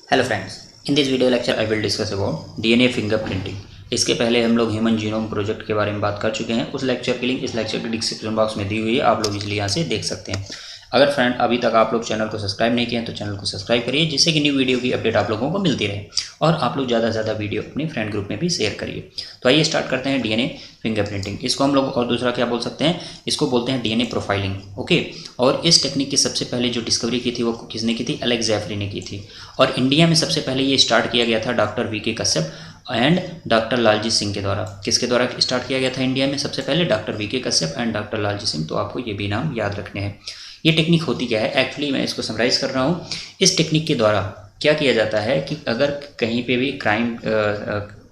Hello friends, in this video lecture I will discuss about DNA fingerprinting. इसके पहले हम लोग ह्यूमन जीनोम प्रोजेक्ट के बारे में बात कर चुके हैं। उस लेक्चर की लिंक इस लेक्चर के डिस्क्रिप्शन बॉक्स में दी हुई है, आप लोग इसलिए यहाँ से देख सकते हैं। अगर फ्रेंड अभी तक आप लोग चैनल को सब्सक्राइब नहीं किए हैं तो चैनल को सब्सक्राइब करिए, जिससे कि न्यू वीडियो की अपडेट आप लोगों को मिलती रहे और आप लोग ज़्यादा से ज़्यादा वीडियो अपने फ्रेंड ग्रुप में भी शेयर करिए। तो आइए स्टार्ट करते हैं डीएनए फिंगरप्रिंटिंग। इसको हम लोग और दूसरा क्या बोल सकते हैं, इसको बोलते हैं डीएनए प्रोफाइलिंग। ओके, और इस टेक्निक की सबसे पहले जो डिस्कवरी की थी वो किसने की थी? एलेक्स जेफरी ने की थी। और इंडिया में सबसे पहले ये स्टार्ट किया गया था डॉक्टर वी के कश्यप एंड डॉक्टर लालजी सिंह के द्वारा। किसके द्वारा स्टार्ट किया गया था इंडिया में? सबसे पहले डॉक्टर वी के कश्यप एंड डॉक्टर लालजी सिंह। तो आपको ये भी नाम याद रखने हैं। ये टेक्निक होती क्या है? एक्चुअली मैं इसको समराइज़ कर रहा हूँ। इस टेक्निक के द्वारा क्या किया जाता है कि अगर कहीं पे भी क्राइम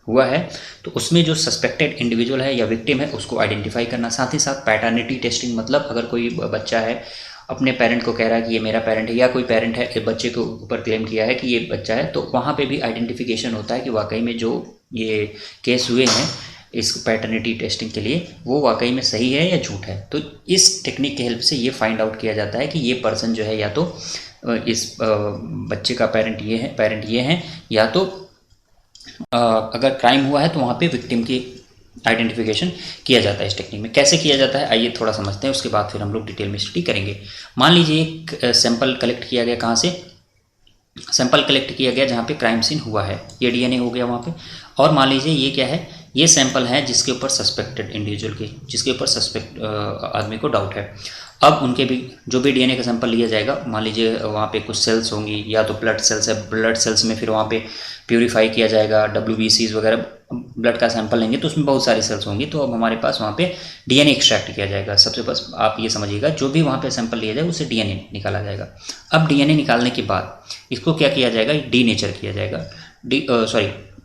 हुआ है तो उसमें जो सस्पेक्टेड इंडिविजुअल है या विक्टिम है उसको आइडेंटिफाई करना, साथ ही साथ पैटर्निटी टेस्टिंग, मतलब अगर कोई बच्चा है अपने पेरेंट को कह रहा है कि ये मेरा पेरेंट है, या कोई पेरेंट है बच्चे के ऊपर क्लेम किया है कि ये बच्चा है, तो वहाँ पे भी आइडेंटिफिकेशन होता है कि वाकई में जो ये केस हुए हैं इस पैटर्निटी टेस्टिंग के लिए वो वाकई में सही है या झूठ है। तो इस टेक्निक की हेल्प से ये फाइंड आउट किया जाता है कि ये पर्सन जो है या तो इस बच्चे का पेरेंट ये हैं, या तो अगर क्राइम हुआ है तो वहाँ पे विक्टिम की आइडेंटिफिकेशन किया जाता है। इस टेक्निक में कैसे किया जाता है आइए थोड़ा समझते हैं, उसके बाद फिर हम लोग डिटेल में स्टडी करेंगे। मान लीजिए एक सैंपल कलेक्ट किया गया, कहाँ से? सैंपल कलेक्ट किया गया जहाँ पे क्राइम सीन हुआ है, ये डीएनए हो गया वहाँ पे। और मान लीजिए ये क्या है? ये सैंपल है जिसके ऊपर सस्पेक्टेड इंडिविजुअल के, जिसके ऊपर सस्पेक्ट आदमी को डाउट है। अब उनके भी जो भी डीएनए का सैंपल लिया जाएगा, मान लीजिए वहाँ पे कुछ सेल्स होंगी, या तो ब्लड सेल्स है, ब्लड सेल्स में फिर वहाँ पे प्यूरिफाई किया जाएगा, WBCs वगैरह ब्लड का सैंपल लेंगे तो उसमें बहुत सारी सेल्स होंगी। तो अब हमारे पास वहाँ पे डीएनए एक्सट्रैक्ट किया जाएगा। सबसे बस आप ये समझिएगा, जो भी वहाँ पे सैंपल लिया जाए उससे डीएनए निकाला जाएगा। अब डीएनए निकालने के बाद इसको क्या किया जाएगा? डीनेचर किया जाएगा,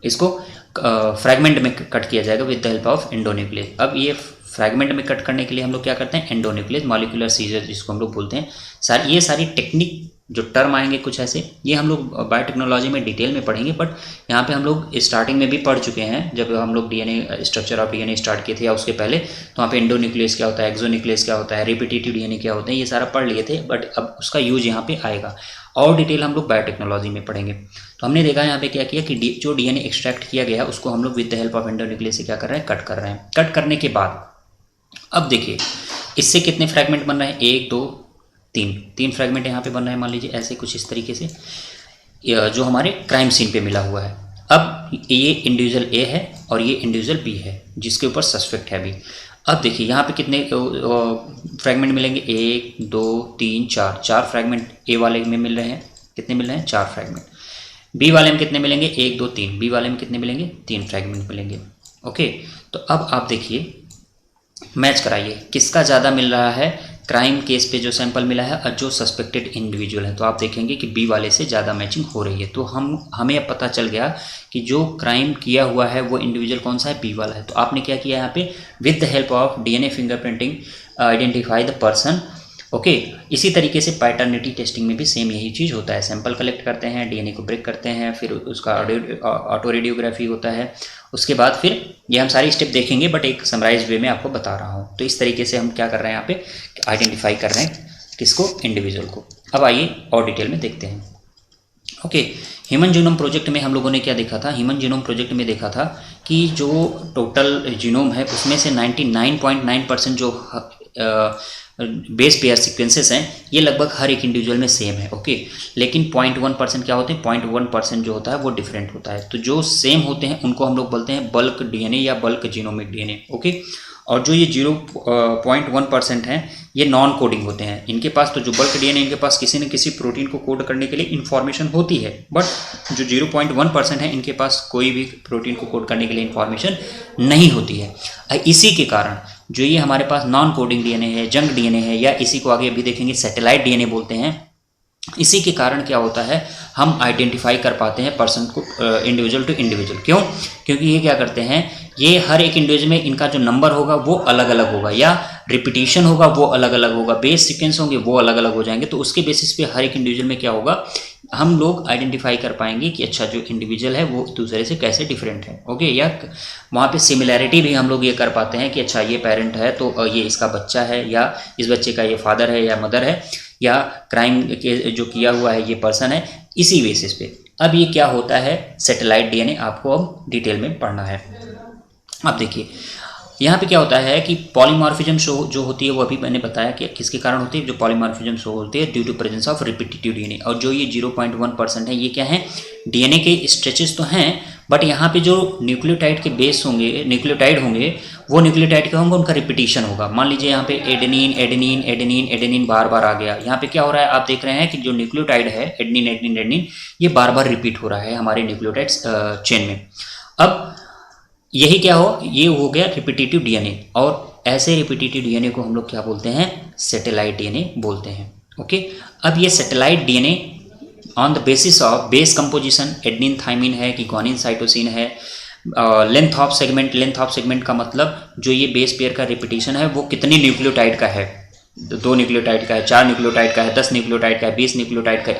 इसको फ्रैगमेंट में कट किया जाएगा with the help of endonuclease. अब ये फ्रैगमेंट में कट करने के लिए हम लोग क्या करते हैं? एंडोन्यूक्लियस मॉलिक्यूलर सीजर जिसको हम लोग बोलते हैं। ये सारी टेक्निक जो टर्म आएंगे कुछ ऐसे, ये हम लोग बायोटेक्नोलॉजी में डिटेल में पढ़ेंगे, बट यहाँ पे हम लोग स्टार्टिंग में भी पढ़ चुके हैं जब हम लोग DNA structure of DNA start किए थे या उसके पहले। तो वहाँ पे एंडोन्यूक्लियस क्या होता है, एक्सोन्यूक्लियस क्या होता है, रिपीटेटिव डीएनए क्या होते हैं, ये सारा पढ़ लिए थे, बट अब उसका यूज यहाँ पे आएगा और डिटेल हम लोग बायोटेक्नोलॉजी में पढ़ेंगे। तो हमने देखा यहाँ पे क्या किया कि जो डीएनए एक्सट्रैक्ट किया गया उसको हम लोग with the help of endonuclease से क्या कर रहे हैं? कट कर रहे हैं। कट करने के बाद अब देखिए इससे कितने फ्रैगमेंट बन रहे हैं? 1 2 3 फ्रैगमेंट यहाँ पे बन रहे हैं। मान लीजिए ऐसे कुछ इस तरीके से जो हमारे क्राइम सीन पे मिला हुआ है। अब ये इंडिविजुअल ए है और ये इंडिविजुअल बी है जिसके ऊपर सस्पेक्ट है अभी। अब देखिए यहाँ पे कितने फ्रैगमेंट मिलेंगे? 1 2 3 4 फ्रैगमेंट ए वाले में मिल रहे हैं। कितने मिल रहे हैं? 4 फ्रैगमेंट। बी वाले में कितने मिलेंगे? 1 2 3। बी वाले में कितने मिलेंगे? 3 फ्रैगमेंट मिलेंगे। ओके, तो अब आप देखिए मैच कराइए किसका ज़्यादा मिल रहा है क्राइम केस पे जो सैंपल मिला है और जो सस्पेक्टेड इंडिविजुअल है। तो आप देखेंगे कि बी वाले से ज़्यादा मैचिंग हो रही है। तो हमें अब पता चल गया कि जो क्राइम किया हुआ है वो इंडिविजुअल कौन सा है? बी वाला है। तो आपने क्या किया यहाँ पे? With the help of DNA fingerprinting identify the person. Okay, इसी तरीके से पैटर्निटी टेस्टिंग में भी सेम यही चीज़ होता है। सैंपल कलेक्ट करते हैं, डीएनए को ब्रेक करते हैं, फिर उसका ऑटो रेडियोग्राफी होता है। उसके बाद फिर ये हम सारी स्टेप देखेंगे, बट एक समराइज वे में आपको बता रहा हूँ। तो इस तरीके से हम क्या कर रहे हैं यहाँ पे? आइडेंटिफाई कर रहे हैं किसको? इंडिविजुअल को। अब आइए और डिटेल में देखते हैं। ओके, ह्यूमन जीनोम प्रोजेक्ट में हम लोगों ने क्या देखा था? ह्यूमन जीनोम प्रोजेक्ट में देखा था कि जो टोटल जीनोम है उसमें से 99.9% जो बेस पेयर सीक्वेंसेस हैं ये लगभग हर एक इंडिविजुअल में सेम है। ओके, लेकिन 0.1% क्या होते हैं? 0.1% जो होता है वो डिफरेंट होता है। तो जो सेम होते हैं उनको हम लोग बोलते हैं बल्क डीएनए या बल्क जीनोमिक डीएनए। ओके, और जो ये 0.1% हैं ये नॉन कोडिंग होते हैं। इनके पास तो जो बल्क डीएनए इनके पास किसी न किसी प्रोटीन को कोड करने के लिए इन्फॉर्मेशन होती है, बट जो 0.1% है इनके पास कोई भी प्रोटीन को कोड करने के लिए इन्फॉर्मेशन नहीं होती है। इसी के कारण जो ये हमारे पास नॉन कोडिंग डीएनए है, जंक डीएनए है, या इसी को आगे अभी देखेंगे सैटेलाइट डीएनए बोलते हैं, इसी के कारण क्या होता है हम आइडेंटिफाई कर पाते हैं पर्सन को इंडिविजुअल टू इंडिविजुअल। क्यों? क्योंकि ये क्या करते हैं, ये हर एक इंडिविजुअल में इनका जो नंबर होगा वो अलग अलग होगा, या रिपीटिशन होगा वो अलग अलग होगा, बेस सीक्वेंस होंगे वो अलग अलग हो जाएंगे। तो उसके बेसिस पे हर एक इंडिविजुअल में क्या होगा, हम लोग आइडेंटिफाई कर पाएंगे कि अच्छा जो इंडिविजुअल है वो दूसरे से कैसे डिफरेंट है। ओके, या वहाँ पे सिमिलैरिटी भी हम लोग ये कर पाते हैं कि अच्छा ये पेरेंट है तो ये इसका बच्चा है, या इस बच्चे का ये फादर है या मदर है, या क्राइम के जो किया हुआ है ये पर्सन है। इसी बेसिस पे अब ये क्या होता है सैटेलाइट डीएनए, आपको अब डिटेल में पढ़ना है। अब देखिए यहाँ पे क्या होता है कि पॉलीमॉर्फिज्म शो जो होती है वो अभी मैंने बताया कि किसके कारण होती है, जो पॉलीमॉर्फिज्म शो होती है due to presence of repetitive DNA. और जो ये 0.1% है ये क्या है, डीएनए के स्ट्रेचेस तो हैं, बट यहाँ पे जो न्यूक्लियोटाइड के बेस होंगे, न्यूक्लियोटाइड होंगे, वो न्यूक्लियोटाइड के होंगे, उनका रिपीटिशन होगा। मान लीजिए यहाँ पे एडेनिन एडेनिन एडेनिन एडेनिन बार बार आ गया। यहाँ पे क्या हो रहा है, आप देख रहे हैं कि जो न्यूक्लियोटाइड है एडेनिन एडेनिन एडेनिन, ये बार बार रिपीट हो रहा है हमारे न्यूक्लियोटाइड चेन में। अब यही क्या ये हो गया रिपीटेटिव डीएनए, और ऐसे रिपीटेटिव डीएनए को हम लोग क्या बोलते हैं, सैटेलाइट डीएनए बोलते हैं। ओके, अब ये satellite DNA on the basis of base composition, adenine thymine है कि ग्वानिन साइटोसिन है, लेंथ ऑफ सेगमेंट का मतलब जो ये बेस पेयर का रिपीटिशन है वो कितनी न्यूक्लियोटाइड का है, 2 न्यूक्लियोटाइड का है, 4 न्यूक्लियोटाइड का है, 10 न्यूक्लियोटाइड का है, 20 न्यूक्लियोटाइड का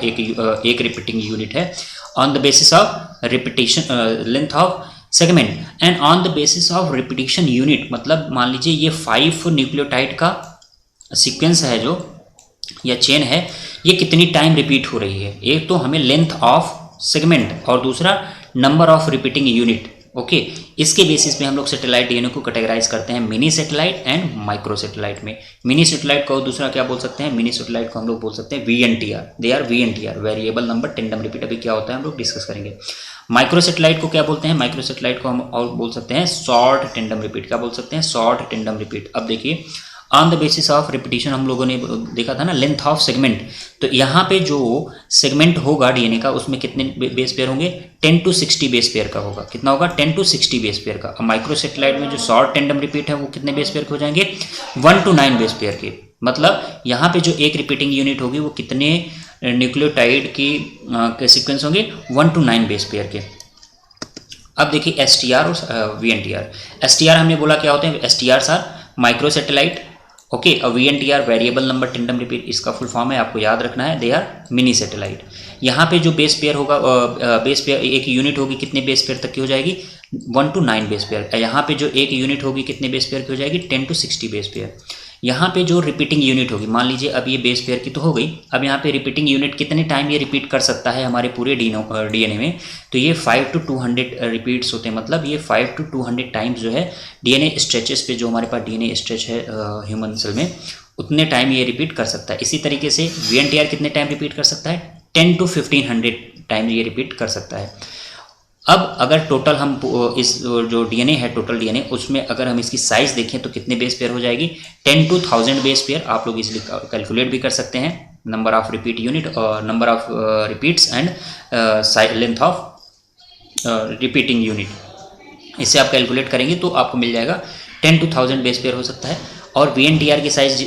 एक रिपीटिंग यूनिट है। On the basis of repetition length of segment and on the basis of repetition unit, मतलब मान लीजिए ये 5 न्यूक्लियोटाइड का सीक्वेंस है जो या चेन है, ये कितनी टाइम रिपीट हो रही है। एक तो हमें लेंथ ऑफ सेगमेंट और दूसरा number of repeating unit. Okay, इसके बेसिस पे हम लोग सैटेलाइट डीएनए को कैटेगराइज करते हैं mini satellite and micro satellite में। मिनी सैटेलाइट को दूसरा क्या बोल सकते हैं, मिनी सैटेलाइट को हम लोग बोल सकते हैं VNTR, they are VNTR, variable number tandem repeat. अभी क्या होता है हम लोग डिस्कस करेंगे। माइक्रो सैटेलाइट को क्या बोलते हैं, माइक्रो सैटेलाइट को हम और बोल सकते हैं शॉर्ट टेंडम रिपीट। क्या बोल सकते हैं, शॉर्ट टेंडम रिपीट। अब देखिए on the basis of repetition हम लोगों ने देखा था ना लेंथ ऑफ सेगमेंट, तो यहाँ पे जो सेगमेंट होगा डीएनए का उसमें कितने बेस पेयर होंगे, 10 to 60 बेस पेयर का होगा। कितना होगा, 10 to 60 बेस पेयर का। अब माइक्रो सैटेलाइट में जो शॉर्ट टेंडम रिपीट है वो कितने बेस पेयर के हो जाएंगे, 1 to 9 बेस पेयर के। मतलब यहाँ पे जो एक रिपीटिंग यूनिट होगी वो कितने न्यूक्लियोटाइड की सीक्वेंस होंगे, 1 to 9 बेस पेयर के। अब देखिए STR और VNTR। STR हमने बोला क्या होते हैं, STRs are micro satellite, okay, और VNTR variable number tandem repeat, इसका फुल फॉर्म है, आपको याद रखना है, दे आर मिनी सैटेलाइट। यहाँ पे जो बेस पेयर होगा, बेस पेयर एक यूनिट होगी कितने बेस पेयर तक की हो जाएगी, 1 to 9 बेस पेयर। यहाँ पे जो एक यूनिट होगी कितने बेस पेयर की हो जाएगी, 10 to 60 बेस पेयर। यहाँ पे जो रिपीटिंग यूनिट होगी, मान लीजिए अब ये बेस पेयर की तो हो गई, अब यहाँ पे रिपीटिंग यूनिट कितने टाइम ये रिपीट कर सकता है हमारे पूरे डीएनए में, तो ये 5 to 200 रिपीट्स होते हैं। मतलब ये 5 to 200 टाइम्स जो है डीएनए स्ट्रेचेस पे, जो हमारे पास डीएनए स्ट्रेच है ह्यूमन सेल में, उतने टाइम ये रिपीट कर सकता है। इसी तरीके से VNTR कितने टाइम रिपीट कर सकता है, 10 to 1500 टाइम ये रिपीट कर सकता है। अब अगर टोटल हम इस जो डीएनए है, टोटल डीएनए, उसमें अगर हम इसकी साइज देखें तो कितने बेस पेयर हो जाएगी, 10 to 1000 बेस पेयर। आप लोग इसलिए कैलकुलेट भी कर सकते हैं, नंबर ऑफ रिपीट यूनिट और number of repeats and length of repeating unit. इससे आप कैलकुलेट करेंगे तो आपको मिल जाएगा 10 to 1000 बेस पेयर हो सकता है। और VNTR की साइज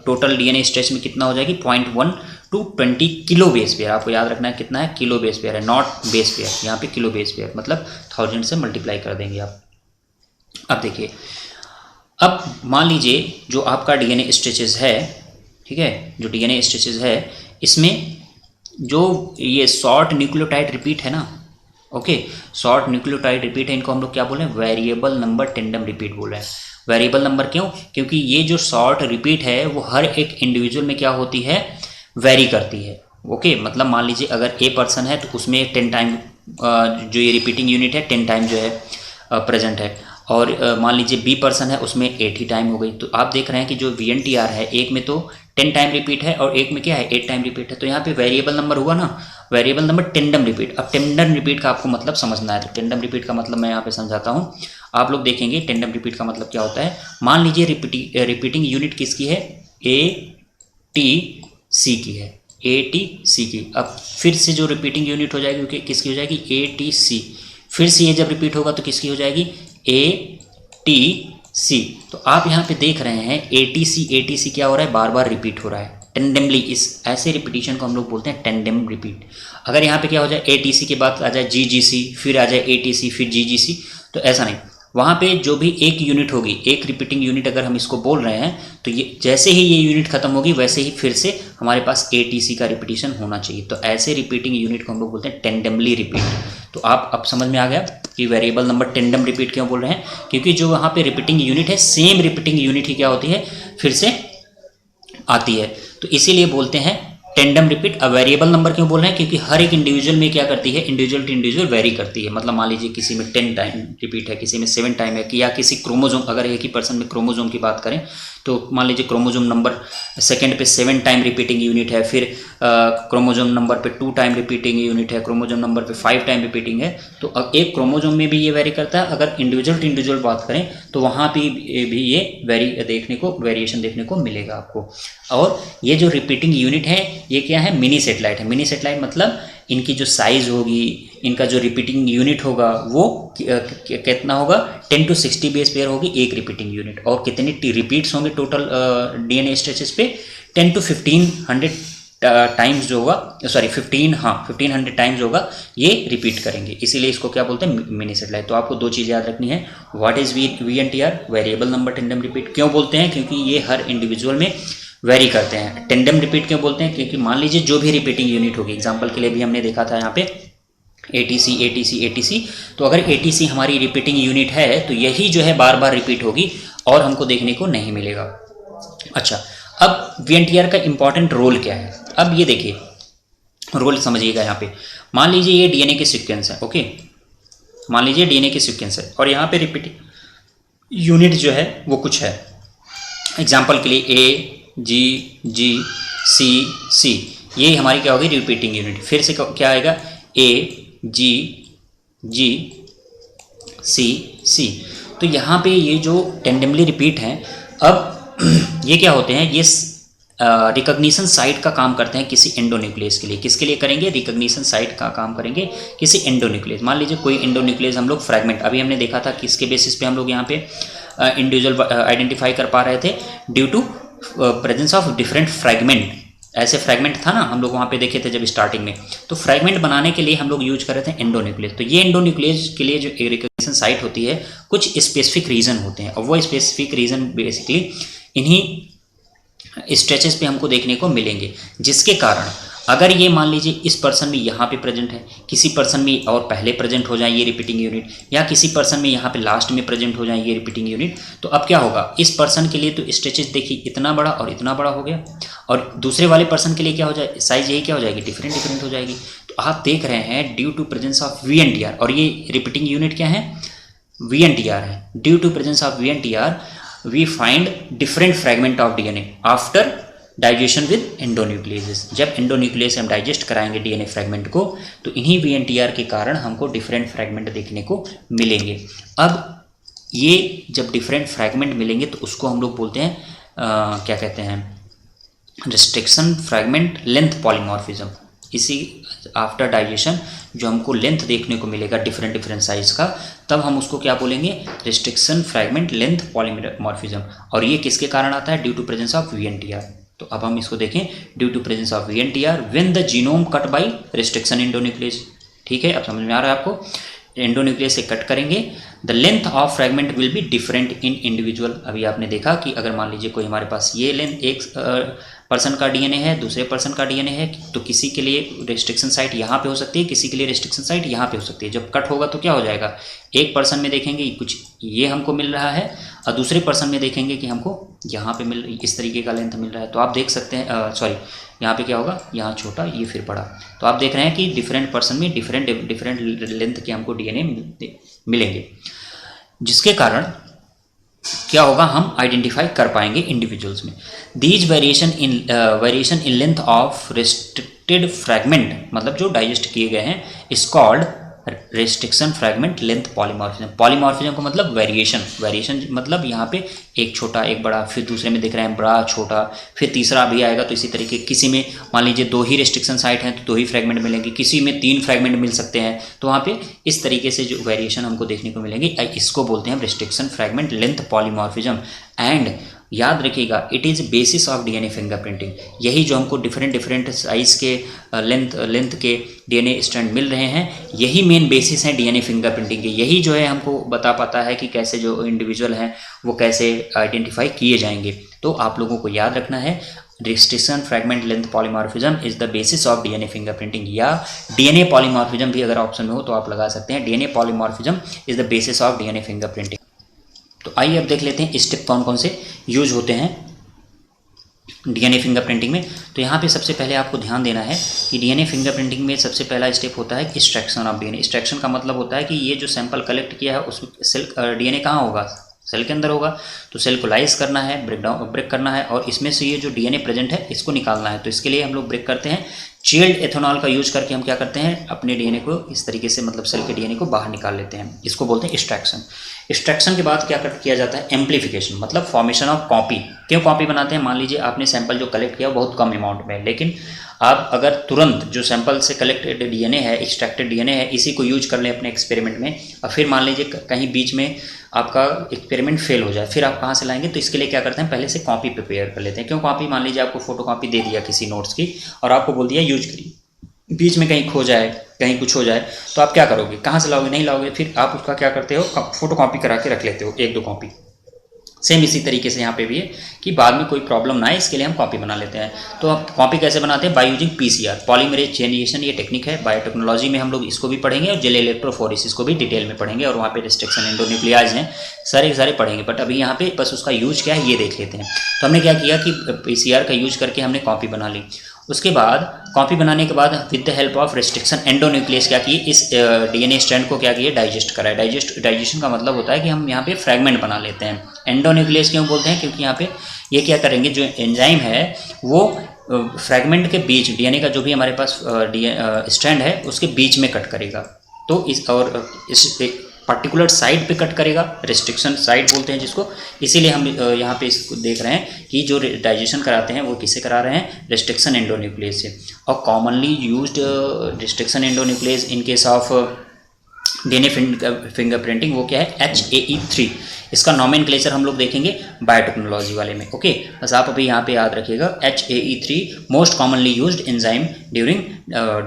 टोटल डीएनए स्ट्रेच में कितना हो जाएगी, 0.1 to 20 किलो बेस पेयर। आपको याद रखना है कितना है, किलो बेस पेयर है, नॉट बेस पेयर। यहाँ पे किलो बेस पेयर मतलब 1000 से मल्टीप्लाई कर देंगे आप। अब देखिए, अब मान लीजिए जो आपका डीएनए स्ट्रेचेस है, ठीक है, जो डीएनए स्ट्रेचेस है, इसमें जो ये शॉर्ट न्यूक्लियोटाइड रिपीट है ना, ओके, शॉर्ट न्यूक्लियोटाइड रिपीट है, इनको हम लोग क्या बोल रहे हैं, वेरिएबल नंबर टेंडम रिपीट बोल रहे हैं। वेरिएबल नंबर क्यों, क्योंकि ये जो शॉर्ट रिपीट है वो हर एक इंडिविजुअल में क्या होती है, वेरी करती है। ओके, मतलब मान लीजिए अगर A पर्सन है तो उसमें 10 टाइम जो ये रिपीटिंग यूनिट है 10 टाइम जो है प्रेजेंट है, और मान लीजिए B पर्सन है उसमें 80 टाइम हो गई। तो आप देख रहे हैं कि जो VNTR है, एक में तो 10 टाइम रिपीट है और एक में क्या है, 8 टाइम रिपीट है। तो यहाँ पे वेरिएबल नंबर हुआ ना, वेरिएबल नंबर टेंडम रिपीट। अब टेंडम रिपीट का आपको मतलब समझना है, तो टेंडम रिपीट का मतलब मैं यहाँ पे समझाता हूँ। आप लोग देखेंगे टेंडम रिपीट का मतलब क्या होता है। मान लीजिए रिपीटिंग यूनिट किसकी है, ATC की है, ATC की। अब फिर से जो रिपीटिंग यूनिट हो जाएगी किसकी हो जाएगी, ATC। फिर से ये जब रिपीट होगा तो किसकी हो जाएगी, ATC। तो आप यहाँ पे देख रहे हैं ATC क्या हो रहा है, बार बार रिपीट हो रहा है टेंडमली। इस ऐसे रिपीटिशन को हम लोग बोलते हैं टेंडम रिपीट। अगर यहाँ पे क्या हो जाए, ATC के बाद आ जाए GGC, फिर आ जाए ATC, फिर GGC, तो ऐसा नहीं। वहाँ पे जो भी एक यूनिट होगी, एक रिपीटिंग यूनिट अगर हम इसको बोल रहे हैं, तो ये जैसे ही ये यूनिट खत्म होगी वैसे ही फिर से हमारे पास ATC का रिपीटिशन होना चाहिए। तो ऐसे रिपीटिंग यूनिट को हम लोग बोलते हैं टेंडमली रिपीट। तो आप अब समझ में आ गया कि वेरिएबल नंबर टेंडम रिपीट क्यों बोल रहे हैं, क्योंकि जो वहाँ पे रिपीटिंग यूनिट है, सेम रिपीटिंग यूनिट ही क्या होती है, फिर से आती है। तो इसीलिए बोलते हैं tandem repeat a variable number क्यों बोल रहे हैं, क्योंकि हर एक इंडिविजुअल में क्या करती है, इंडिविजुअल टू इंडिविजुअल वेरी करती है। मतलब मान लीजिए किसी में 10 टाइम रिपीट है, किसी में 7 टाइम है, या किसी क्रोमोजोम, अगर एक ही पर्सन में क्रोमोजोम की बात करें तो मान लीजिए क्रोमोजोम नंबर सेकंड पे 7 टाइम रिपीटिंग यूनिट है, फिर क्रोमोजोम नंबर पे 2 टाइम रिपीटिंग यूनिट है, क्रोमोजोम नंबर पे 5 टाइम रिपीटिंग है। तो अब एक क्रोमोजोम में भी ये वेरी करता है। अगर इंडिविजुअल टू इंडिविजुअल बात करें तो वहाँ भी ये वेरिएशन देखने को मिलेगा आपको। और ये जो रिपीटिंग यूनिट है ये क्या है, मिनी सेटेलाइट है। मिनी सेटेलाइट मतलब इनकी जो साइज़ होगी, इनका जो रिपीटिंग यूनिट होगा वो कितना होगा, 10 to 60 बेस पेयर होगी एक रिपीटिंग यूनिट। और कितने रिपीट्स होंगे टोटल डीएनए स्ट्रेचेस पे, 10 to 1500 टाइम्स जो होगा, सॉरी 1500 टाइम्स होगा ये रिपीट करेंगे, इसीलिए इसको क्या बोलते हैं, मिनी सेटेलाइट। तो आपको दो चीज़ याद रखनी है, what is VNTR, variable number tandem repeat. क्यों बोलते हैं, क्योंकि ये हर इंडिविजुअल में वेरी करते हैं। टेंडम रिपीट क्यों बोलते हैं, क्योंकि मान लीजिए जो भी रिपीटिंग यूनिट होगी, एग्जाम्पल के लिए भी हमने देखा था यहाँ पे ATC, तो अगर ATC हमारी रिपीटिंग यूनिट है तो यही जो है बार बार रिपीट होगी और हमको देखने को नहीं मिलेगा। अच्छा, अब VNTR का इंपॉर्टेंट रोल क्या है, अब ये देखिए रोल समझिएगा। यहाँ पे मान लीजिए ये DNA के सीक्वेंस है, ओके, मान लीजिए DNA के सीक्वेंस है और यहाँ पे रिपीटिंग यूनिट जो है वो कुछ है। एग्जाम्पल के लिए AGGCC, ये हमारी क्या होगी, रिपीटिंग यूनिट। फिर से क्या आएगा, AGGCC। तो यहाँ पे ये जो टेंडमली रिपीट हैं, अब ये क्या होते हैं, ये रिकॉग्निशन साइट का काम करते हैं किसी एंडोन्यूक्लियस के लिए। किसके लिए करेंगे, रिकॉग्निशन साइट का काम करेंगे किसी एंडोन्यूक्लियस। मान लीजिए कोई एंडोन्यूक्लियस हम लोग फ्रैगमेंट, अभी हमने देखा था किसके बेसिस पे हम लोग यहाँ पे इंडिविजुअल आइडेंटिफाई कर पा रहे थे, due to presence of different fragment. ऐसे फ्रैगमेंट था ना, हम लोग वहाँ पे देखे थे जब स्टार्टिंग में। तो फ्रैगमेंट बनाने के लिए हम लोग यूज कर रहे थे एंडोन्यूक्लियस। तो ये एंडोन्यूक्लियस के लिए जो रिकॉग्निशन साइट होती है, कुछ स्पेसिफिक रीजन होते हैं, और वो स्पेसिफिक रीजन बेसिकली इन्हीं स्ट्रेचेस पे हमको देखने को मिलेंगे, जिसके कारण अगर ये मान लीजिए इस पर्सन में यहाँ पे प्रेजेंट है, किसी पर्सन में और पहले प्रेजेंट हो जाए ये रिपीटिंग यूनिट, या किसी पर्सन में यहाँ पे लास्ट में प्रेजेंट हो जाए ये रिपीटिंग यूनिट, तो अब क्या होगा, इस पर्सन के लिए तो स्ट्रेचेस देखिए इतना बड़ा और इतना बड़ा हो गया, और दूसरे वाले पर्सन के लिए क्या हो जाए, साइज यही क्या हो जाएगी, डिफरेंट हो जाएगी। तो आप देख रहे हैं due to presence of VNTR, और ये रिपीटिंग यूनिट क्या है, VNTR है। Due to presence of VNTR we find different fragment of DNA after digestion with endonucleases। जब एंडोन्यूक्लियस हम डाइजेस्ट कराएंगे DNA फ्रैगमेंट को, तो इन्हीं VNTR के कारण हमको डिफरेंट फ्रैगमेंट देखने को मिलेंगे। अब ये जब डिफरेंट फ्रैगमेंट मिलेंगे तो उसको हम लोग बोलते हैं क्या कहते हैं, रिस्ट्रिक्शन फ्रैगमेंट लेंथ पॉलीमॉर्फिज्म। इसी आफ्टर डाइजेशन जो हमको लेंथ देखने को मिलेगा डिफरेंट साइज का, तब हम उसको क्या बोलेंगे, रिस्ट्रिक्शन फ्रैगमेंट लेंथ पॉलीमॉर्फिज्म। और ये किसके कारण आता है, due to presence of VNTR। तो अब हम इसको देखें, due to presence of VNTR when the genome cut by restriction endonuclease. ठीक है, अब समझ में आ रहा है आपको, एंडोन्यूक्लियस से कट करेंगे, the length of fragment will be different in individual. अभी आपने देखा कि अगर मान लीजिए कोई हमारे पास ये लेंथ एक पर्सन का DNA है, दूसरे पर्सन का DNA है, तो किसी के लिए रिस्ट्रिक्शन साइट यहाँ पे हो सकती है, किसी के लिए रिस्ट्रिक्शन साइट यहाँ पे हो सकती है। जब कट होगा तो क्या हो जाएगा, एक पर्सन में देखेंगे कुछ ये हमको मिल रहा है, और दूसरे पर्सन में देखेंगे कि हमको यहाँ पे इस तरीके का लेंथ मिल रहा है। तो आप देख सकते हैं, सॉरी यहाँ पे क्या होगा, यहाँ छोटा ये फिर बड़ा। तो आप देख रहे हैं कि डिफरेंट पर्सन में डिफरेंट लेंथ के हमको DNA मिलेंगे, जिसके कारण क्या होगा, हम आइडेंटिफाई कर पाएंगे इंडिविजुअल्स में। These variation in length of restricted fragment, मतलब जो डाइजेस्ट किए गए हैं, is called restriction fragment length polymorphism. Polymorphism को मतलब वेरिएशन मतलब यहाँ पे एक छोटा एक बड़ा, फिर दूसरे में दिख रहे हैं बड़ा छोटा, फिर तीसरा भी आएगा। तो इसी तरीके किसी में मान लीजिए 2 ही रिस्ट्रिक्शन साइट हैं तो 2 ही फ्रैगमेंट मिलेंगे, किसी में 3 फ्रैगमेंट मिल सकते हैं। तो वहाँ पे इस तरीके से जो वेरिएशन हमको देखने को मिलेंगे, इसको बोलते हैं restriction fragment length polymorphism. And याद रखिएगा, it is basis of DNA fingerprinting. यही जो हमको डिफरेंट साइज़ के लेंथ के DNA स्ट्रैंड मिल रहे हैं, यही मेन बेसिस है DNA फिंगरप्रिंटिंग के। यही जो है हमको बता पाता है कि कैसे जो इंडिविजुअल हैं वो कैसे आइडेंटिफाई किए जाएंगे। तो आप लोगों को याद रखना है, restriction fragment length polymorphism is the basis of DNA fingerprinting, या DNA पॉलीमॉर्फिज्म भी अगर ऑप्शन में हो तो आप लगा सकते हैं। DNA polymorphism is the basis of DNA fingerprinting. तो आइए अब देख लेते हैं स्टेप कौन कौन से यूज होते हैं डीएनए फिंगरप्रिंटिंग में। तो यहाँ पे सबसे पहले आपको ध्यान देना है कि डीएनए फिंगरप्रिंटिंग में सबसे पहला स्टेप होता है एक्सट्रैक्शन ऑफ डीएनए। एक्सट्रैक्शन का मतलब होता है कि ये जो सैंपल कलेक्ट किया है उस सेल डीएनए कहाँ होगा, सेल के अंदर होगा। तो सेल को लाइज करना है, ब्रेक करना है और इसमें से ये जो डीएनए प्रेजेंट है इसको निकालना है। तो इसके लिए हम लोग ब्रेक करते हैं, चिल्ड एथेनॉल का यूज करके हम क्या करते हैं, अपने डीएनए को इस तरीके से मतलब सेल के डीएनए को बाहर निकाल लेते हैं। इसको बोलते हैं एक्सट्रैक्शन। एक्सट्रैक्शन के बाद क्या किया जाता है, एम्प्लीफिकेशन, मतलब फॉर्मेशन ऑफ कॉपी। क्यों कॉपी बनाते हैं, मान लीजिए आपने सैंपल जो कलेक्ट किया बहुत कम अमाउंट में, लेकिन आप अगर तुरंत जो सैंपल से कलेक्टेड डीएनए है, एक्सट्रैक्टेड डीएनए है, इसी को यूज कर लें अपने एक्सपेरिमेंट में और फिर मान लीजिए कहीं बीच में आपका एक्सपेरिमेंट फेल हो जाए, फिर आप कहाँ से लाएंगे। तो इसके लिए क्या करते हैं, पहले से कॉपी प्रिपेयर कर लेते हैं। क्यों कॉपी, मान लीजिए आपको फोटो कॉपी दे दिया किसी नोट्स की और आपको बोल दिया यूज करिए, बीच में कहीं खो जाए, कहीं कुछ हो जाए, तो आप क्या करोगे, कहाँ से लाओगे, नहीं लाओगे। फिर आप उसका क्या करते हो, फोटो कॉपी करा के रख लेते हो, 1-2 कॉपी। सेम इसी तरीके से यहाँ पे भी है कि बाद में कोई प्रॉब्लम ना आए, इसके लिए हम कॉपी बना लेते हैं। तो आप कॉपी कैसे बनाते हैं, by using PCR, polymerase chain reaction. ये टेक्निक है, बायोटेक्नोलॉजी में हम लोग इसको भी पढ़ेंगे और जेल इलेक्ट्रोफोरेसिस को भी डिटेल में पढ़ेंगे और वहाँ पे रिस्ट्रिक्शन एंडोन्यूक्लियाज हैं, सारे पढ़ेंगे। बट अभी यहाँ पे बस उसका यूज क्या है ये देख लेते हैं। तो हमने क्या किया कि पीसीआर का यूज करके हमने कॉपी बना ली। उसके बाद कॉपी बनाने के बाद with the help of restriction endonuclease क्या किए, इस डीएनए स्ट्रैंड को क्या किए, डाइजेस्ट कराए। डाइजेशन का मतलब होता है कि हम यहाँ पे फ्रैगमेंट बना लेते हैं। एंडोन्यूक्लियस क्यों बोलते हैं, क्योंकि यहाँ पे ये क्या करेंगे, जो एंजाइम है वो फ्रैगमेंट के बीच, डीएनए का जो भी हमारे पास स्ट्रैंड है उसके बीच में कट करेगा। तो इस पर्टिकुलर साइड पे कट करेगा, रिस्ट्रिक्शन साइड बोलते हैं जिसको। इसीलिए हम यहाँ पे इसको देख रहे हैं कि जो डाइजेशन कराते हैं वो किससे करा रहे हैं, रिस्ट्रिक्शन एंडोन्यूक्लियस से। और commonly used restriction endonuclease in case of DNA fingerprinting वो क्या है, HAE3। इसका नॉमेनक्लेचर हम लोग देखेंगे बायोटेक्नोलॉजी वाले में। ओके, बस आप अभी यहाँ पे याद रखिएगा, HAE3 most commonly used enzyme during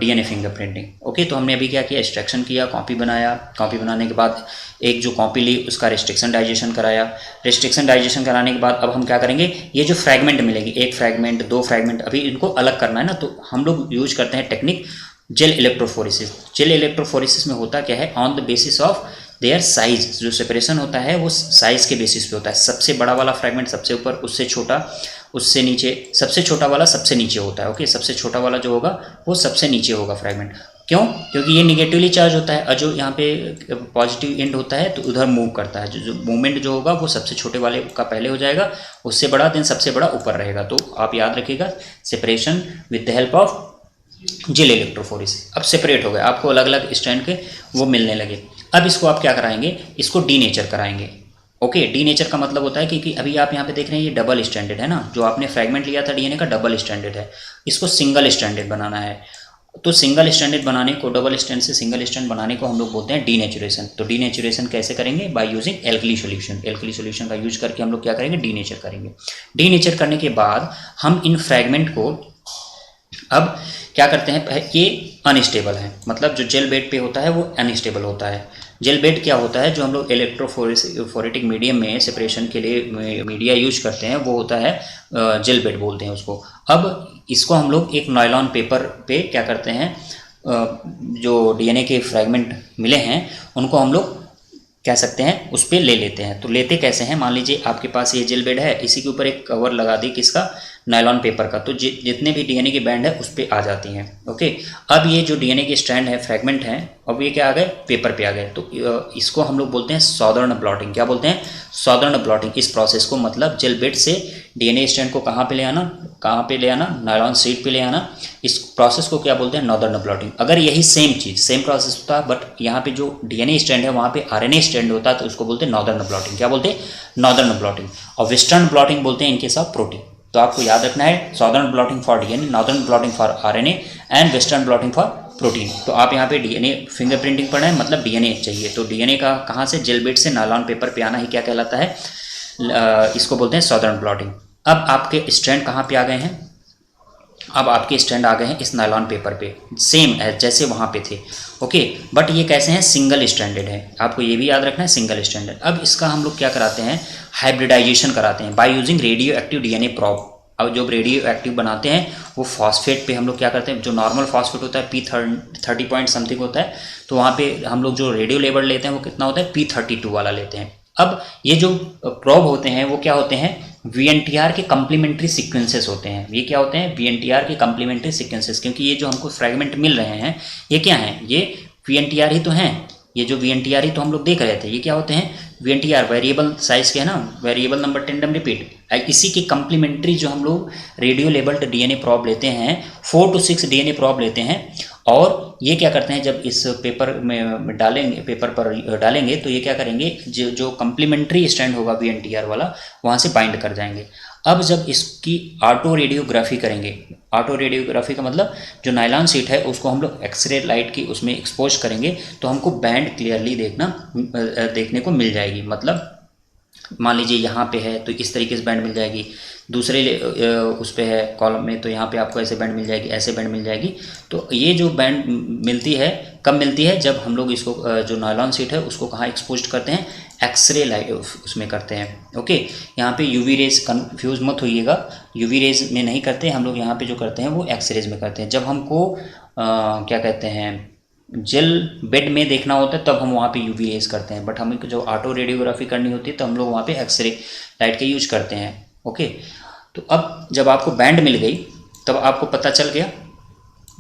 DNA fingerprinting. Okay, तो हमने अभी क्या किया, एक्सट्रैक्शन किया, कॉपी बनाया, कॉपी बनाने के बाद एक जो कॉपी ली उसका रिस्ट्रिक्शन डाइजेशन कराया। रिस्ट्रिक्शन डाइजेशन कराने के बाद अब हम क्या करेंगे, ये जो फ्रैगमेंट मिलेगी, 1 फ्रैगमेंट 2 फ्रैगमेंट, अभी इनको अलग करना है ना, तो हम लोग यूज करते हैं technique gel electrophoresis. Gel electrophoresis में होता क्या है, on the basis of their size, जो सेपरेशन होता है वो साइज के बेसिस पे होता है। सबसे बड़ा वाला फ्रैगमेंट सबसे ऊपर, उससे छोटा उससे नीचे, सबसे छोटा वाला सबसे नीचे होता है। ओके, सबसे छोटा वाला जो होगा वो सबसे नीचे होगा फ्रैगमेंट। क्यों, क्योंकि ये निगेटिवली चार्ज होता है और जो यहाँ पे पॉजिटिव एंड होता है तो उधर मूव करता है। जो मूवमेंट जो होगा वो सबसे छोटे वाले का पहले हो जाएगा, उससे बड़ा, देन सबसे बड़ा ऊपर रहेगा। तो आप याद रखिएगा, separation with the help of gel electrophoresis. अब सेपरेट हो गए, आपको अलग अलग स्ट्रैंड के वो मिलने लगे। अब इसको आप क्या कराएंगे, इसको डीनेचर कराएंगे। ओके, डीनेचर का मतलब होता है कि अभी आप यहाँ पे देख रहे हैं ये डबल स्ट्रैंडेड है ना, जो आपने फ्रैगमेंट लिया था डीएनए का डबल स्ट्रैंडेड है, इसको सिंगल स्ट्रैंडेड बनाना है। तो सिंगल स्ट्रैंडेड बनाने को, डबल स्ट्रैंड से सिंगल स्ट्रैंड बनाने को हम लोग बोलते हैं डीनेचुरेशन। तो डीनेचुरेशन कैसे करेंगे, by using alkali solution. Alkali solution का यूज करके हम लोग क्या करेंगे, डीनेचर करेंगे। डीनेचर करने के बाद हम इन फ्रैगमेंट को अब क्या करते हैं, ये अनस्टेबल है, मतलब जो जेल बेड पे होता है वो अनस्टेबल होता है। जेल बेड क्या होता है, जो हम लोग इलेक्ट्रोफोरेटिक मीडियम में सेपरेशन के लिए मीडिया यूज करते हैं वो होता है जेल बेड बोलते हैं उसको। अब इसको हम लोग एक नायलॉन पेपर पे क्या करते हैं, जो डीएनए के फ्रैगमेंट मिले हैं उनको हम लोग कह सकते हैं उस पर ले लेते हैं। तो लेते कैसे हैं, मान लीजिए आपके पास ये जेल बेड है, इसी के ऊपर एक कवर लगा दी किसका, नायलॉन पेपर का। तो जितने भी डीएनए के बैंड है उस पर आ जाती हैं। ओके, अब ये जो डीएनए के स्ट्रैंड है, फ्रैगमेंट हैं, अब ये क्या आ गए, पेपर पे आ गए। तो इसको हम लोग बोलते हैं सॉदर्न ब्लॉटिंग। क्या बोलते हैं, सॉदर्न ब्लॉटिंग। इस प्रोसेस को, मतलब जेल बेड से डीएनए स्ट्रैंड को कहाँ पे ले आना, नायलॉन शीट पे ले आना, इस प्रोसेस को क्या बोलते हैं, नॉर्दर्न ब्लॉटिंग। अगर यही सेम चीज़, सेम प्रोसेस होता है बट यहाँ पे जो डीएनए स्ट्रैंड है वहाँ पे आरएनए स्ट्रैंड होता है, तो उसको बोलते हैं नॉर्दर्न ब्लॉटिंग। क्या बोलते हैं, नॉर्दर्न ब्लॉटिंग। और वेस्टर्न ब्लॉटिंग बोलते हैं इनके साथ प्रोटीन। तो आपको याद रखना है, southern blotting for DNA, northern blotting for RNA and western blotting for protein. तो आप यहाँ पे डीएनए फिंगरप्रिंटिंग पढ़ रहे हैं, मतलब डीएनए चाहिए। तो डीएनए का कहाँ से, जेल बेड से नायलॉन पेपर पे आना ही क्या कहलाता है, इसको बोलते हैं सॉदर्न ब्लॉटिंग। अब आपके स्ट्रैंड कहाँ पे आ गए हैं, अब आपके स्ट्रैंड आ गए हैं इस नायलॉन पेपर पे, सेम जैसे वहाँ पे थे। ओके, बट ये कैसे हैं, सिंगल स्ट्रैंडेड है। आपको ये भी याद रखना है, सिंगल स्ट्रैंडेड। अब इसका हम लोग क्या कराते हैं, हाइब्रिडाइजेशन कराते हैं by using radio active DNA probe. अब जो रेडियो एक्टिव बनाते हैं वो फॉस्फेट पे हम लोग क्या करते हैं, जो नॉर्मल फॉस्फेट होता है P30 पॉइंट समथिंग होता है, तो वहाँ पे हम लोग जो रेडियो लेवल लेते हैं वो कितना होता है, P32 वाला लेते हैं। अब ये जो प्रोब होते हैं वो क्या होते हैं, VNTR के कम्प्लीमेंट्री सीक्वेंसेस होते हैं। ये क्या होते हैं? VNTR के कम्प्लीमेंट्री सीक्वेंसेस, क्योंकि ये जो हमको फ्रेगमेंट मिल रहे हैं ये क्या हैं? ये VNTR ही तो हैं। ये जो VNTR ही तो हम लोग देख रहे थे, ये क्या होते हैं? VNTR वेरिएबल साइज के है ना, वेरिएबल नंबर टेंडम रिपीट। इसी के कम्प्लीमेंट्री जो हम लोग रेडियो लेबल्ड DNA प्रॉब लेते हैं, 4 to 6 DNA प्रॉब लेते हैं, और ये क्या करते हैं, जब इस पेपर में डालेंगे, पेपर पर डालेंगे, तो ये क्या करेंगे, जो कम्प्लीमेंट्री स्ट्रैंड होगा VNTR वाला, वहाँ से बाइंड कर जाएंगे। अब जब इसकी ऑटो रेडियोग्राफी करेंगे, ऑटो रेडियोग्राफी का मतलब जो नायलॉन शीट है उसको हम लोग एक्सरे लाइट की उसमें एक्सपोज करेंगे, तो हमको बैंड क्लियरली देखने को मिल जाएगी। मतलब मान लीजिए यहाँ पे है तो इस तरीके से बैंड मिल जाएगी, दूसरे उस पे है कॉलम में, तो यहाँ पे आपको ऐसे बैंड मिल जाएगी, ऐसे बैंड मिल जाएगी। तो ये जो बैंड मिलती है कब मिलती है? जब हम लोग इसको जो नायलॉन शीट है उसको कहाँ एक्सपोज करते हैं? एक्सरे लाइट उसमें करते हैं। ओके, यहाँ पे यूवी रेज, कन्फ्यूज मत होइएगा, यूवी रेज में नहीं करते हम लोग, यहाँ पे जो करते हैं वो एक्सरेज में करते हैं। जब हमको क्या कहते हैं, जेल बेड में देखना होता है तब हम वहाँ पे यूवी रेज करते हैं, बट हमें जो ऑटो रेडियोग्राफी करनी होती है तो हम लोग वहाँ पे एक्सरे लाइट का यूज करते हैं। ओके, तो अब जब आपको बैंड मिल गई तब आपको पता चल गया,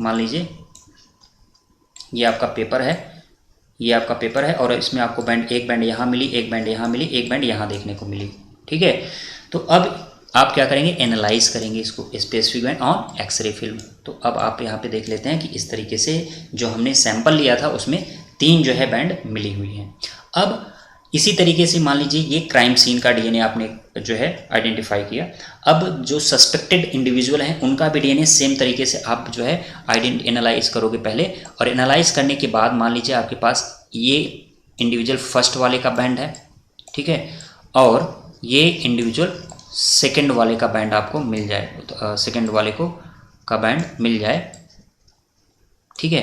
मान लीजिए ये आपका पेपर है, ये आपका पेपर है, और इसमें आपको बैंड, एक बैंड यहाँ मिली, एक बैंड यहाँ मिली, एक बैंड यहाँ देखने को मिली। ठीक है, तो अब आप क्या करेंगे? एनालाइज करेंगे इसको, specific band on X-ray film. तो अब आप यहाँ पे देख लेते हैं कि इस तरीके से जो हमने सैंपल लिया था उसमें 3 जो है बैंड मिली हुई हैं। अब इसी तरीके से मान लीजिए ये क्राइम सीन का DNA आपने जो है आइडेंटिफाई किया। अब जो सस्पेक्टेड इंडिविजुअल हैं उनका भी DNA सेम तरीके से आप जो है एनालाइज करोगे पहले, और एनालाइज करने के बाद मान लीजिए आपके पास ये इंडिविजुअल फर्स्ट वाले का बैंड है, ठीक है, और ये इंडिविजुअल सेकेंड वाले का बैंड आपको मिल जाए, तो सेकेंड वाले को का बैंड मिल जाए। ठीक है,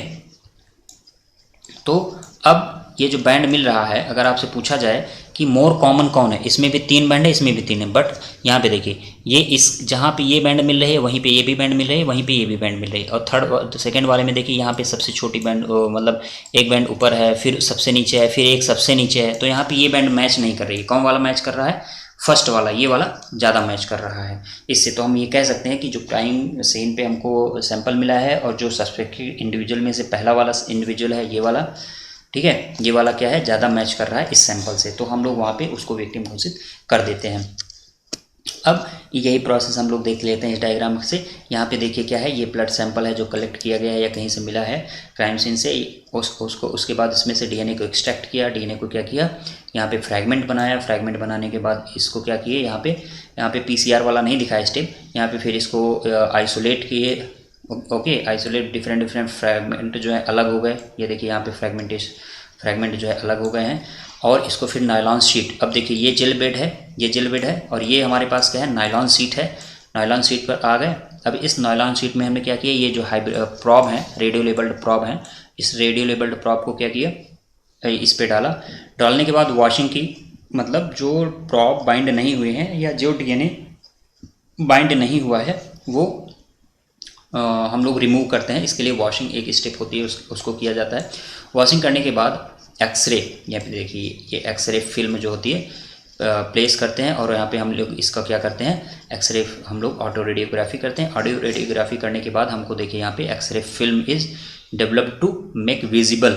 तो अब ये जो बैंड मिल रहा है, अगर आपसे पूछा जाए कि मोर कॉमन कौन है, इसमें भी 3 बैंड है, इसमें भी 3 है, बट यहाँ पे देखिए ये इस जहाँ पे ये बैंड मिल रही है वहीं पे ये भी बैंड मिल रही है, वहीं पे ये भी बैंड मिल रही है, और थर्ड सेकंड वाले में देखिए यहाँ पे सबसे छोटी बैंड, मतलब एक बैंड ऊपर है, फिर सबसे नीचे है, फिर एक सबसे नीचे है, तो यहाँ पे ये बैंड मैच नहीं कर रही है। कौन वाला मैच कर रहा है? फर्स्ट वाला, ये वाला ज़्यादा मैच कर रहा है। इससे तो हम ये कह सकते हैं कि जो क्राइम सीन पे हमको सैंपल मिला है और जो सस्पेक्टेड इंडिविजुअल में से पहला वाला इंडिविजुअल है, ये वाला, ठीक है, ये वाला क्या है, ज़्यादा मैच कर रहा है इस सैंपल से, तो हम लोग वहाँ पे उसको विक्टिम घोषित कर देते हैं। अब यही प्रोसेस हम लोग देख लेते हैं इस डायग्राम से। यहाँ पे देखिए क्या है, ये ब्लड सैंपल है जो कलेक्ट किया गया है या कहीं से मिला है क्राइम सीन से, उसके बाद इसमें से DNA को एक्सट्रैक्ट किया, DNA को क्या किया, यहाँ पे फ्रैगमेंट बनाया, फ्रैगमेंट बनाने के बाद इसको क्या किए, यहाँ पे PCR वाला नहीं दिखाया स्टेप, यहाँ पे फिर इसको आइसोलेट किए। ओके, आइसोलेट, डिफरेंट फ्रैगमेंट जो है अलग हो गए, ये देखिए यहाँ पे फ्रैगमेंट जो है अलग हो गए हैं, और इसको फिर नायलॉन शीट, अब देखिए ये जेल बेड है, ये जेल बेड है, और ये हमारे पास क्या है, नायलॉन शीट है, नायलॉन शीट पर आ गए। अब इस नायलॉन शीट में हमने क्या किया, ये जो प्रॉब है, रेडियो लेबल्ड प्रॉब है, इस रेडियो लेबल्ड प्रॉब को क्या किया, इस पे डाला, डालने के बाद वॉशिंग की, मतलब जो प्रॉब बाइंड नहीं हुए हैं या जो DNA बाइंड नहीं हुआ है वो हम लोग रिमूव करते हैं। इसके लिए वॉशिंग एक स्टेप होती है, उसको किया जाता है। वॉशिंग करने के बाद एक्सरे, यहाँ पे देखिए ये एक्सरे फिल्म जो होती है प्लेस करते हैं, और यहाँ पे हम लोग इसका क्या करते हैं, एक्सरे हम लोग ऑटो रेडियोग्राफी करते हैं। ऑडियो रेडियोग्राफी करने के बाद हमको देखिए यहाँ पे X-ray film is develop to make visible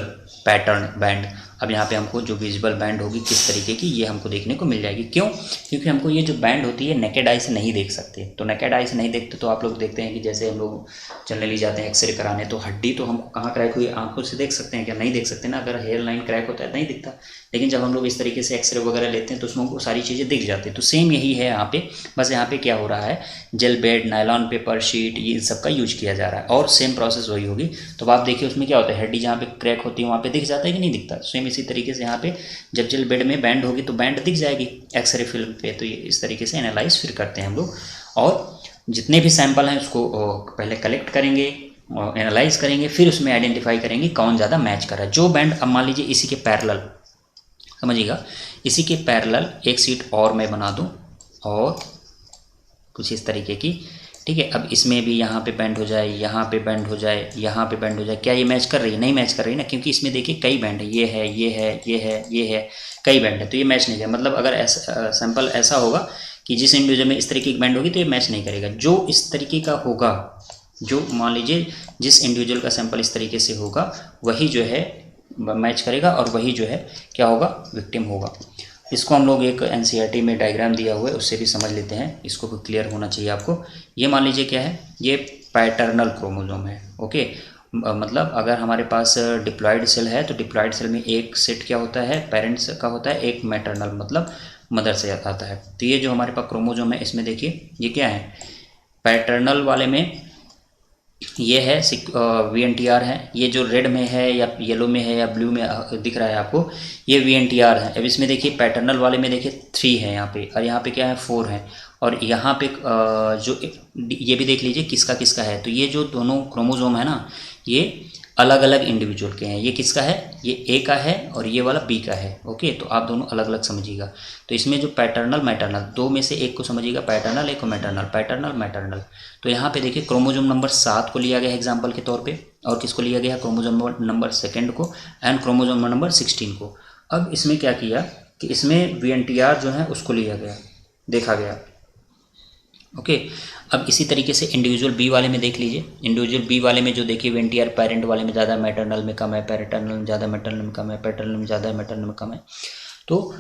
pattern band. अब यहाँ पे हमको जो विजिबल बैंड होगी किस तरीके की, ये हमको देखने को मिल जाएगी। क्यों? क्योंकि हमको ये जो बैंड होती है नेकेड आई से नहीं देख सकते, तो नेकेड आई से नहीं देखते तो आप लोग देखते हैं कि जैसे हम लोग जनरली जाते हैं एक्सरे कराने, तो हड्डी तो हमको कहाँ क्रैक हुई आंखों से देख सकते हैं क्या? नहीं देख सकते ना, अगर हेयर लाइन क्रैक होता है नहीं दिखता। लेकिन जब हम लोग इस तरीके से एक्सरे वगैरह लेते हैं तो उसमें हमको सारी चीज़ें दिख जाती हैं। तो सेम यही है यहाँ पे, बस यहाँ पे क्या हो रहा है, gel bed, nylon paper sheet, ये सब का यूज किया जा रहा है, और सेम प्रोसेस वही होगी। तो आप देखिए उसमें क्या होता है, हड्डी जहाँ पे क्रैक होती है वहाँ पे दिख जाता है कि नहीं दिखता। सेम इसी तरीके से यहाँ पे जब जेल बेड में बैंड होगी तो बैंड दिख जाएगी एक्सरे फिल्म पे। तो ये इस तरीके से एनालाइज फिर करते हैं हम लोग, और जितने भी सैंपल हैं उसको पहले कलेक्ट करेंगे, एनालाइज करेंगे, फिर उसमें आइडेंटिफाई करेंगे कौन ज़्यादा मैच कर रहा है। जो बैंड, अब मान लीजिए इसी के पैरेलल, समझिएगा, इसी के पैरेलल एक सीट और मैं बना दूं और कुछ इस तरीके की, ठीक है। अब इसमें भी यहाँ पे बैंड हो जाए, यहाँ पे बैंड हो जाए, यहाँ पे बैंड हो जाए, क्या ये मैच कर रही है? नहीं मैच कर रही ना, क्योंकि इसमें देखिए कई बैंड है, ये है, ये है, ये है, ये है, कई बैंड है, तो ये मैच नहीं है। मतलब अगर ऐसा सैंपल ऐसा होगा कि जिस इंडिविजुअल में इस तरीके की बैंड होगी तो ये मैच नहीं करेगा। जो इस तरीके का होगा, जो मान लीजिए जिस इंडिविजुअल का सैंपल इस तरीके से होगा वही जो है मैच करेगा और वही जो है क्या होगा, विक्टिम होगा। इसको हम लोग एक एनसीईआरटी में डायग्राम दिया हुआ है उससे भी समझ लेते हैं, इसको भी क्लियर होना चाहिए आपको। ये मान लीजिए क्या है, ये पैटर्नल क्रोमोसोम है। ओके, मतलब अगर हमारे पास डिप्लॉयड सेल है तो डिप्लॉयड सेल में एक सेट क्या होता है, पेरेंट्स का होता है, एक मैटरनल मतलब मदर से आता है। तो ये जो हमारे पास क्रोमोसोम है इसमें देखिए ये क्या है, पैटर्नल वाले में ये है VNTR है, ये जो रेड में है या येलो में है या ब्लू में दिख रहा है आपको, ये VNTR है। अब इसमें देखिए पैटर्नल वाले में देखिए 3 है यहाँ पे, और यहाँ पे क्या है 4 है, और यहाँ पे जो ये भी देख लीजिए किसका किसका है। तो ये जो दोनों क्रोमोसोम है ना, ये अलग अलग इंडिविजुअल के हैं। ये किसका है, ये ए का है और ये वाला बी का है। ओके, तो आप दोनों अलग अलग समझिएगा। तो इसमें जो पैटर्नल मैटरनल दो में से एक को समझिएगा पैटर्नल, एक को मैटरनल, पैटर्नल मैटरनल। तो यहाँ पे देखिए क्रोमोसोम नंबर 7 को लिया गया है एग्जाम्पल के तौर पे, और किसको लिया गया है, क्रोमोसोम नंबर 2 को एंड क्रोमोसोम नंबर 16 को। अब इसमें क्या किया कि इसमें VNTR जो है उसको लिया गया, देखा गया। ओके, अब इसी तरीके से इंडिविजुअल बी वाले में देख लीजिए, इंडिविजुअल बी वाले में जो देखिए VNTR पेरेंट वाले में ज़्यादा, मैटरनल में कम है, पैटर्नल में ज़्यादा, मैटरनल में कम है, पैटर्नल में ज़्यादा है, मैटरनल में कम है। तो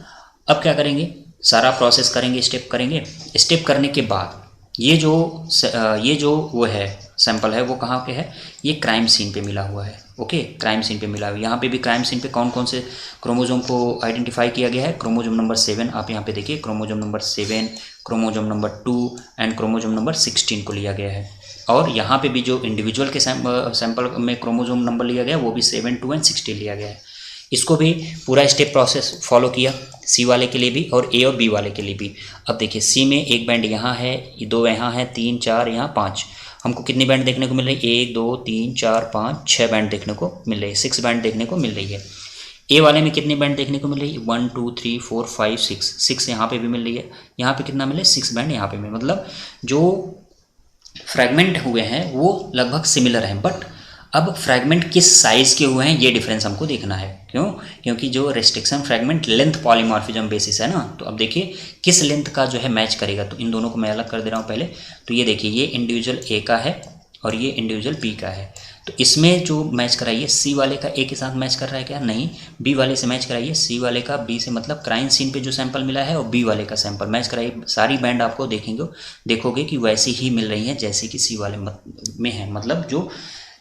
अब क्या करेंगे, सारा प्रोसेस करेंगे, स्टेप करेंगे। स्टेप करने के बाद ये जो वो है सैंपल है वो कहाँ पे है, ये क्राइम सीन पे मिला हुआ है। ओके, क्राइम सीन पे मिला हुआ है। यहाँ पे भी क्राइम सीन पे कौन कौन से क्रोमोसोम को आइडेंटिफाई किया गया है, क्रोमोसोम नंबर 7 आप यहाँ पे देखिए, chromosome number 7, chromosome number 2 and chromosome number 16 को लिया गया है। और यहाँ पे भी जो इंडिविजुअल के सैंपल में क्रोमोसोम नंबर लिया गया वो भी 7, 2 एंड 16 लिया गया है। इसको भी पूरा स्टेप प्रोसेस फॉलो किया, सी वाले के लिए भी और ए और बी वाले के लिए भी। अब देखिए सी में एक बैंड यहाँ है, 2 यहाँ है, 3 4 यहाँ 5, हमको कितनी बैंड देखने को मिल रही है, 1 2 3 4 5 6 बैंड देखने को मिल रही है, 6 बैंड देखने को मिल रही है। ए वाले में कितनी बैंड देखने को मिल रही है, 1 2 3 4 5 6 यहाँ पे भी मिल रही है। यहाँ पे कितना मिले, 6 बैंड यहाँ पे भी, मतलब जो फ्रैगमेंट हुए हैं वो लगभग सिमिलर हैं, बट अब फ्रैगमेंट किस साइज़ के हुए हैं ये डिफरेंस हमको देखना है। क्यों, क्योंकि जो restriction fragment length polymorphism basis है ना, तो अब देखिए किस लेंथ का जो है मैच करेगा। तो इन दोनों को मैं अलग कर दे रहा हूँ पहले। तो ये देखिए ये इंडिविजुअल ए का है और ये इंडिविजुअल बी का है। तो इसमें जो मैच कराइए, सी वाले का ए के साथ मैच कर रहा है क्या, नहीं, बी वाले से मैच कराइए, सी वाले का बी से, मतलब क्राइम सीन पे जो सैंपल मिला है और बी वाले का सैंपल मैच कराइए। सारी बैंड आपको देखोगे कि वैसी ही मिल रही हैं जैसे कि सी वाले में है, मतलब जो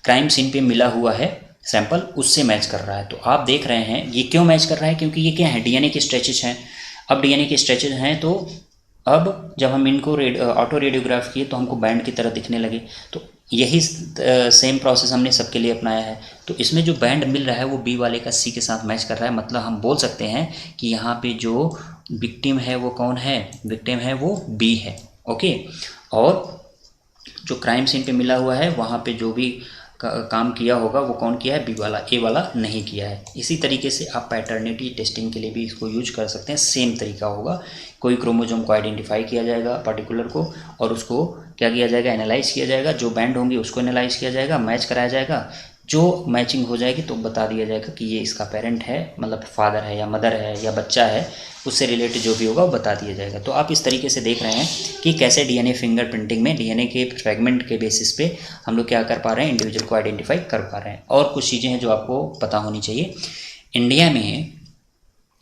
क्राइम सीन पे मिला हुआ है सैंपल उससे मैच कर रहा है। तो आप देख रहे हैं ये क्यों मैच कर रहा है, क्योंकि ये क्या है, डीएनए के स्ट्रेचेज हैं। अब डीएनए के स्ट्रेचेज हैं तो अब जब हम इनको ऑटो रेडियोग्राफ किए तो हमको बैंड की तरह दिखने लगे। तो यही सेम प्रोसेस हमने सबके लिए अपनाया है। तो इसमें जो बैंड मिल रहा है वो बी वाले का सी के साथ मैच कर रहा है, मतलब हम बोल सकते हैं कि यहाँ पे जो विक्टिम है वो कौन है, विक्टिम है वो बी है। ओके, और जो क्राइम सीन पे मिला हुआ है वहाँ पे जो भी काम किया होगा वो कौन किया है, बी वाला, ए वाला नहीं किया है। इसी तरीके से आप पैटर्निटी टेस्टिंग के लिए भी इसको यूज कर सकते हैं। सेम तरीका होगा, कोई क्रोमोसोम को आइडेंटिफाई किया जाएगा पर्टिकुलर को, और उसको क्या किया जाएगा, एनालाइज किया जाएगा, जो बैंड होंगे उसको एनालाइज किया जाएगा, मैच कराया जाएगा। जो मैचिंग हो जाएगी तो बता दिया जाएगा कि ये इसका पेरेंट है, मतलब फादर है या मदर है या बच्चा है, उससे रिलेटेड जो भी होगा वो बता दिया जाएगा। तो आप इस तरीके से देख रहे हैं कि कैसे डीएनए फिंगरप्रिंटिंग में डीएनए के फ्रैगमेंट के बेसिस पे हम लोग क्या कर पा रहे हैं, इंडिविजुअल को आइडेंटिफाई कर पा रहे हैं। और कुछ चीज़ें हैं जो आपको पता होनी चाहिए।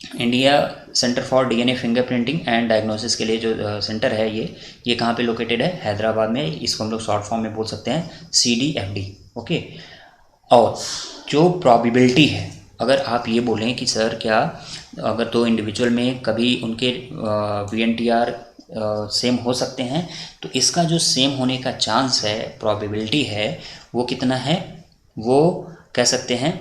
India centre for DNA fingerprinting and diagnosis के लिए जो सेंटर है ये कहाँ पे लोकेटेड है, हैदराबाद में। इसको हम लोग शॉर्ट फॉर्म में बोल सकते हैं CDFD। ओके, और जो प्रॉबिलिटी है, अगर आप ये बोलें कि सर क्या अगर 2 इंडिविजुअल में कभी उनके VNTR सेम हो सकते हैं, तो इसका जो सेम होने का चांस है, प्रॉबिलिटी है, वो कितना है, वो कह सकते हैं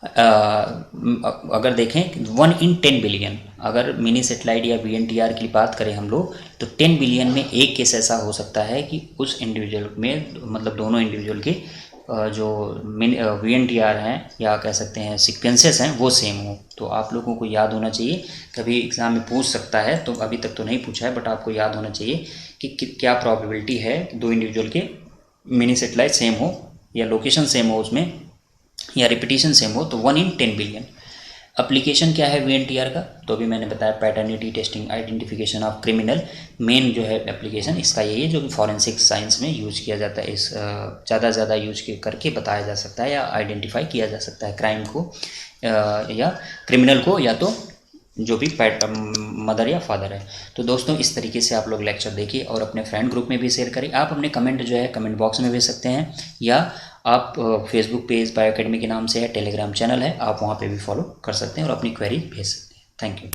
अगर देखें 1 in 10 बिलियन, अगर मिनी सेटेलाइट या VNTR की बात करें हम लोग, तो 10 बिलियन में एक केस ऐसा हो सकता है कि उस इंडिविजुअल में, मतलब दोनों इंडिविजुअल के जो VNTR हैं या कह सकते हैं सीक्वेंसेस हैं वो सेम हो। तो आप लोगों को याद होना चाहिए, कभी एग्ज़ाम में पूछ सकता है, तो अभी तक तो नहीं पूछा है, बट आपको याद होना चाहिए कि क्या प्रॉबिलिटी है 2 इंडिविजुअल के मिनी सेटेलाइट सेम हो या लोकेशन सेम हो उसमें या रिपीटिशन सेम हो, तो 1 in 10 बिलियन। एप्लीकेशन क्या है वीएनटीआर का, तो भी मैंने बताया, paternity testing identification of criminal. Main जो है एप्लीकेशन इसका यही है जो कि फॉरेंसिक साइंस में यूज़ किया जाता है। इस ज़्यादा से ज़्यादा यूज करके बताया जा सकता है या आइडेंटिफाई किया जा सकता है क्राइम को या क्रिमिनल को, या तो जो भी मदर या फादर है। तो दोस्तों इस तरीके से आप लोग लेक्चर देखिए और अपने फ्रेंड ग्रुप में भी शेयर करें। आप अपने कमेंट जो है कमेंट बॉक्स में भेज सकते हैं, या आप फेसबुक पेज बायो अकेडमी के नाम से है, टेलीग्राम चैनल है, आप वहाँ पे भी फॉलो कर सकते हैं और अपनी क्वेरी भेज सकते हैं। Thank you.